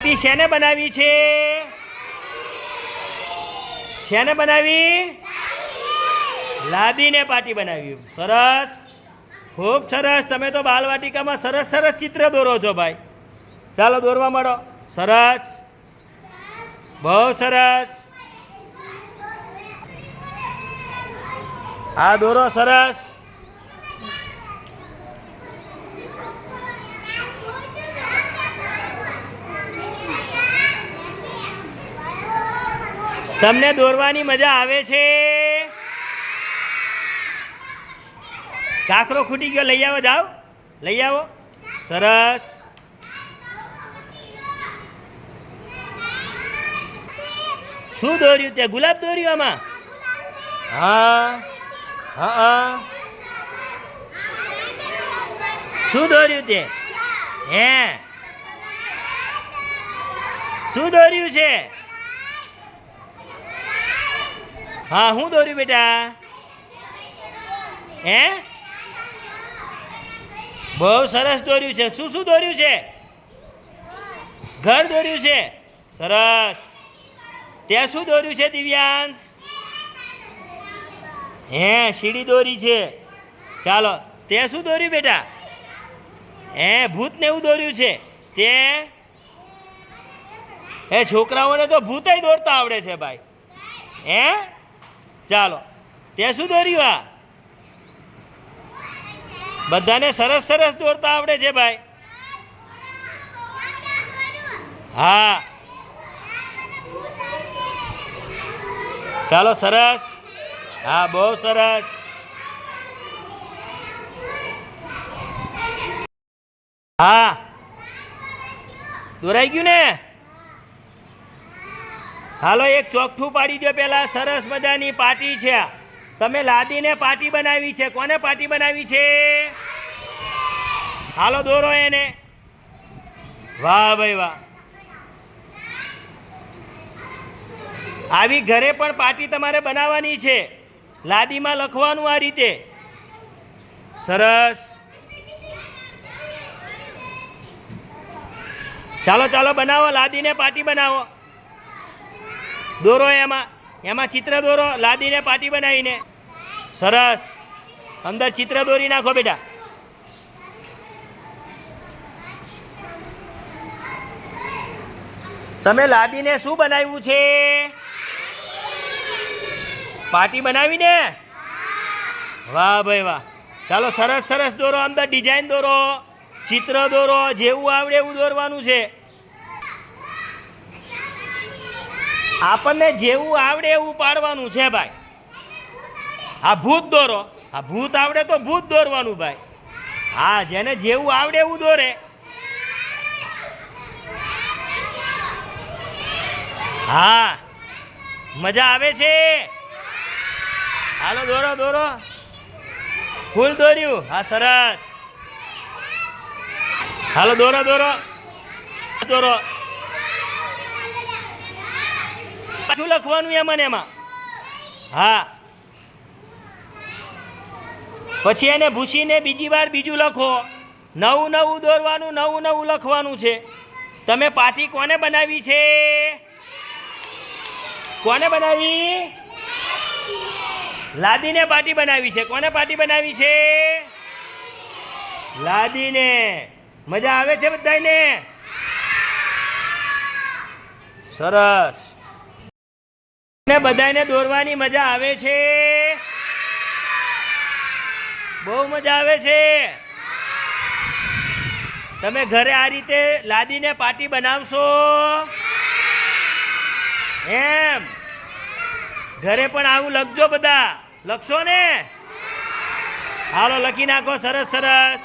પાટી શેને બનાવી છે? શેને બનાવી? લાદીને પાટી બનાવી. સરસ, ખૂબ સરસ. તમે તો બાલવાટિકામાં સરસ સરસ ચિત્ર દોરો છો ભાઈ. ચાલો દોરવા માંડો. સરસ, બહુ સરસ. હા દોરો. સરસ. તમને દોરવાની મજા આવે છે? કાંકરો ખૂટી ગયો, લઈ આવો. જાઓ, લઈ આવો. સરસ. શું દોર્યું તે? ગુલાબ દોર્યું આમાં? હા હા. શું દોર્યું તે? હે, શું દોર્યું છે? હા, હું દોર્યું બેટા? હે, બહુ સરસ દોર્યું છે. શું શું દોર્યું છે? ઘર દોર્યું છે. સરસ. ત્યાં શું દોર્યું છે દિવ્યાંશ? હે, સીડી દોરી છે. ચાલો, તે શું દોર્યું બેટા? હે, ભૂત ને એવું દોર્યું છે તે? એ છોકરાઓને તો ભૂતય દોરતા આવડે છે ભાઈ. હે, ચાલો, તે શું દોર્યું? આ બધાને સરસ સરસ દોરતા આવડે છે ભાઈ. હા, ચાલો, સરસ. હા, બહુ સરસ. હા, દોરાઈ ગયું ને? હાલો, એક ચોકઠું પાડી દો પેલા. સરસ મજાની પાટી છે. તમે લાદીને પાટી બનાવી છે. કોને પાટી બનાવી છે? હાલો દોરો એને. વાહ ભાઈ વાહ. આવી ઘરે પણ પાટી તમારે બનાવવાની છે. લાદીમાં લખવાનું આ રીતે. સરસ. ચાલો ચાલો, બનાવો. લાદીને પાટી બનાવો. દોરો એમાં, એમાં ચિત્ર દોરો. લાદીને પાટી બનાવીને. સરસ. અંદર ચિત્ર દોરી નાખો બેટા. તમે લાદીને શું બનાવ્યું છે? પાટી બનાવીને? વાહ ભાઈ વાહ. ચાલો, સરસ સરસ દોરો. અંદર ડિઝાઇન દોરો, ચિત્ર દોરો. જેવું આવડે એવું દોરવાનું છે. આપણને જેવું આવડે એવું પાડવાનું છે ભાઈ. હા, ભૂત દોરો. હા, ભૂત આવડે તો ભૂત દોરવાનું ભાઈ. હા, જેને જેવું આવડે એવું દોરે. હા, મજા આવે છે. હાલો દોરો દોરો. ફૂલ દોર્યું. હા, સરસ. હાલો દોરો દોરો દોરો. પાછું લખવાનું એમાં ને એમાં. હા, પછી એને ભૂસીને બીજી વાર બીજું લખો. નવું નવું દોરવાનું, નવું નવું લખવાનું છે. તમે પાટી કોને બનાવી છે? કોને બનાવી? લાદીને પાટી બનાવી છે. કોને પાટી બનાવી છે? લાદીને. મજા આવે છે બધાને? સરસ. બધાને દોરવાની મજા આવે છે? બહુ મજા આવે છે. તમે ઘરે આ રીતે લાદીને પાટી બનાવશો? એમ ઘરે પણ આવું લખજો બધા. લખશો ને? હાલો લખી નાખો. સરસ સરસ.